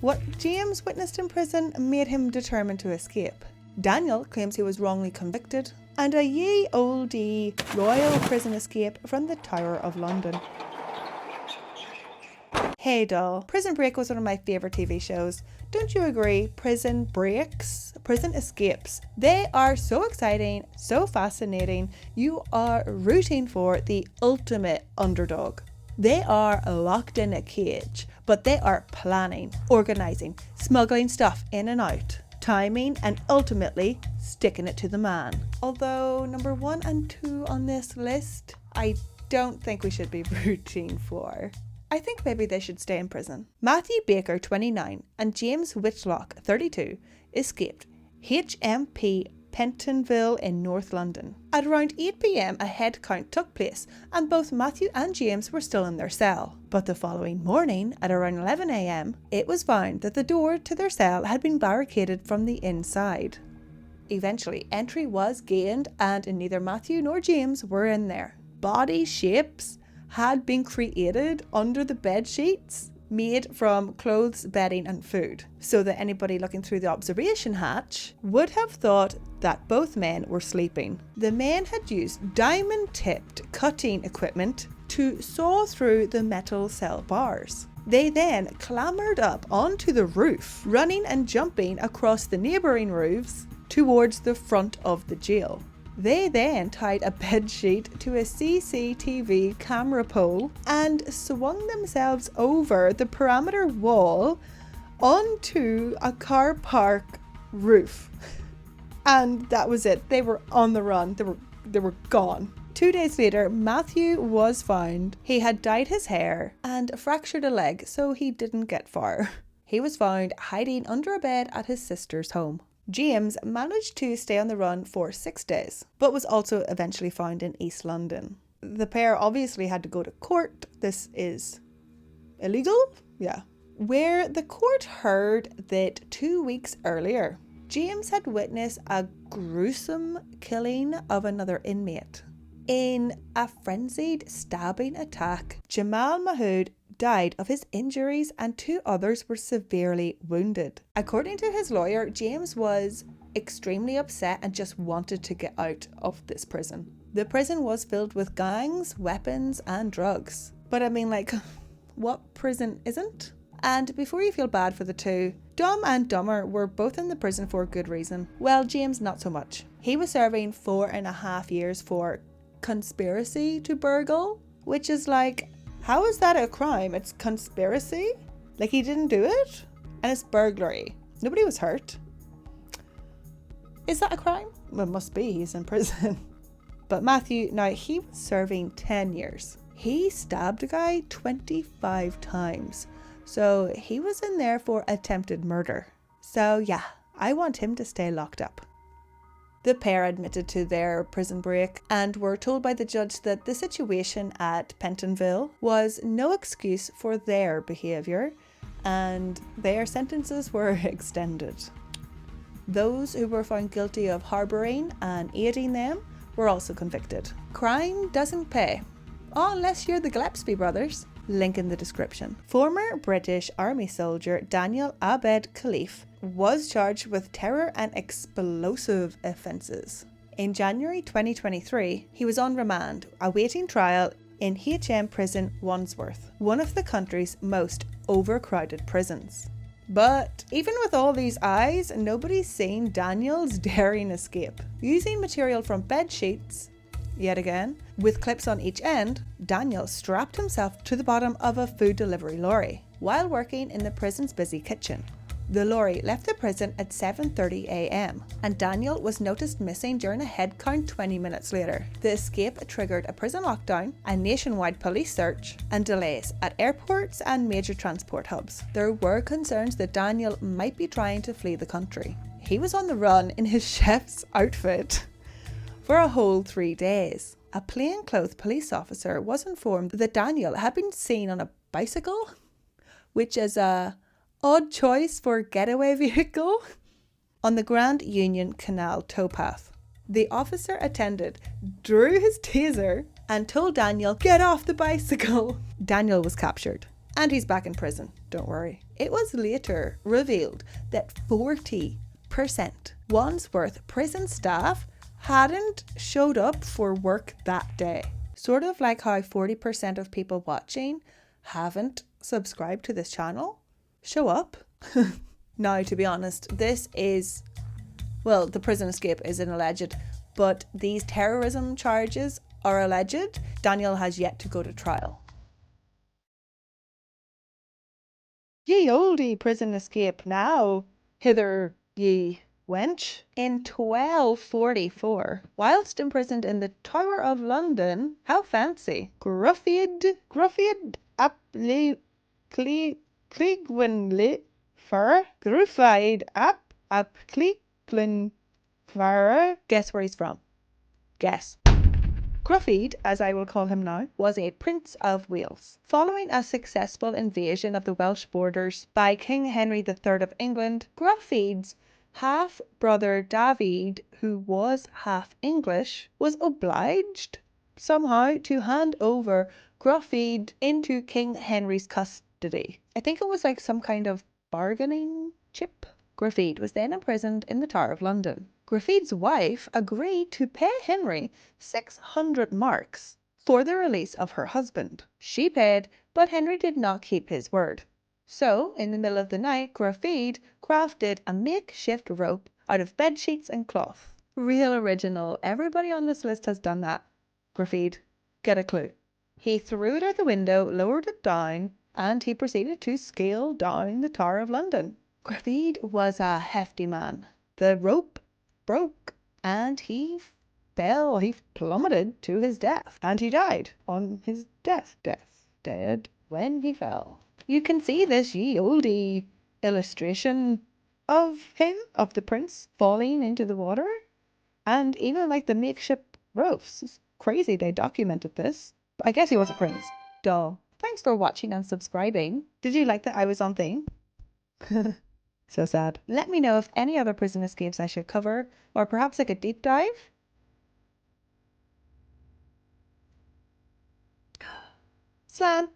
What James witnessed in prison made him determined to escape. Daniel claims he was wrongly convicted, and a ye olde royal prison escape from the Tower of London. Hey doll, Prison Break was one of my favourite TV shows. Don't you agree? Prison breaks, prison escapes. They are so exciting, so fascinating. You are rooting for the ultimate underdog. They are locked in a cage, but they are planning, organising, smuggling stuff in and out, timing, and ultimately sticking it to the man. Although number 1 and 2 on this list, I don't think we should be rooting for. I think maybe they should stay in prison. Matthew Baker, 29, and James Whitlock, 32, escaped HMP Pentonville in North London. At around 8 p.m, a head count took place, and both Matthew and James were still in their cell. But the following morning, at around 11 a.m, it was found that the door to their cell had been barricaded from the inside. Eventually, entry was gained, and neither Matthew nor James were in there. Body shapes had been created under the bed sheets, made from clothes, bedding and food, so that anybody looking through the observation hatch would have thought that both men were sleeping. The men had used diamond-tipped cutting equipment to saw through the metal cell bars. They then clambered up onto the roof, running and jumping across the neighbouring roofs towards the front of the jail. They then tied a bedsheet to a CCTV camera pole and swung themselves over the perimeter wall onto a car park roof. And that was it. They were on the run. They were gone. 2 days later, Matthew was found. He had dyed his hair and fractured a leg, so he didn't get far. He was found hiding under a bed at his sister's home. James managed to stay on the run for 6 days, but was also eventually found in East London. The pair obviously had to go to court. This is illegal? Yeah. Where the court heard that 2 weeks earlier, James had witnessed a gruesome killing of another inmate. In a frenzied stabbing attack, Jamal Mahood died of his injuries and 2 others were severely wounded. According to his lawyer, James was extremely upset and just wanted to get out of this prison. The prison was filled with gangs, weapons and drugs. But I mean, like, what prison isn't? And before you feel bad for the two, Dumb and Dumber were both in the prison for good reason. Well, James not so much. He was serving 4.5 years for conspiracy to burgle, which is like, how is that a crime? It's conspiracy? Like, he didn't do it? And it's burglary. Nobody was hurt. Is that a crime? Well, it must be. He's in prison. But Matthew, now he was serving 10 years. He stabbed a guy 25 times. So he was in there for attempted murder. So yeah, I want him to stay locked up. The pair admitted to their prison break and were told by the judge that the situation at Pentonville was no excuse for their behaviour and their sentences were extended. Those who were found guilty of harbouring and aiding them were also convicted. Crime doesn't pay. Oh, unless you're the Gillespie brothers. Link in the description. Former British Army soldier Daniel Abed Khalif was charged with terror and explosive offences. In January 2023, he was on remand, awaiting trial in HM Prison Wandsworth, one of the country's most overcrowded prisons. But even with all these eyes, nobody's seen Daniel's daring escape. Using material from bed sheets, yet again, with clips on each end, Daniel strapped himself to the bottom of a food delivery lorry while working in the prison's busy kitchen. The lorry left the prison at 7:30 a.m. and Daniel was noticed missing during a head count 20 minutes later. The escape triggered a prison lockdown, a nationwide police search, and delays at airports and major transport hubs. There were concerns that Daniel might be trying to flee the country. He was on the run in his chef's outfit for a whole 3 days. A plainclothes police officer was informed that Daniel had been seen on a bicycle, which is a odd choice for getaway vehicle, on the Grand Union Canal towpath. The officer attended, drew his taser and told Daniel, "Get off the bicycle." Daniel was captured and he's back in prison, don't worry. It was later revealed that 40% Wandsworth prison staff hadn't showed up for work that day. Sort of like how 40% of people watching haven't subscribed to this channel. Show up. Now, to be honest, this is, well, the prison escape is an alleged, but these terrorism charges are alleged. Daniel has yet to go to trial. Ye olde prison escape now, hither ye wench. In 1244, whilst imprisoned in the Tower of London, how fancy, Gruffied ap le Cleagwinle fur, Gruffied ap Cleagwin fur. Guess where he's from? Guess. Gruffydd, as I will call him now, was a Prince of Wales. Following a successful invasion of the Welsh borders by King Henry III of England, Gruffydd's half-brother David, who was half English, was obliged somehow to hand over Gruffydd into King Henry's custody. I think it was like some kind of bargaining chip. Gruffydd was then imprisoned in the Tower of London. Gruffydd's wife agreed to pay Henry 600 marks for the release of her husband. She paid, but Henry did not keep his word. So, in the middle of the night, Gruffydd crafted a makeshift rope out of bed sheets and cloth. Real original. Everybody on this list has done that. Gruffydd, get a clue. He threw it out the window, lowered it down, and he proceeded to scale down the Tower of London. Gruffydd was a hefty man. The rope broke and he fell. He plummeted to his death, and he died on his dead when he fell. You can see this ye olde illustration of him, of the prince falling into the water, and even like the makeshift ropes. It's crazy they documented this. But I guess he was a prince. Duh. Thanks for watching and subscribing. Did you like that I was on theme? So sad. Let me know if any other prison escapes I should cover, or perhaps like a deep dive. Slan.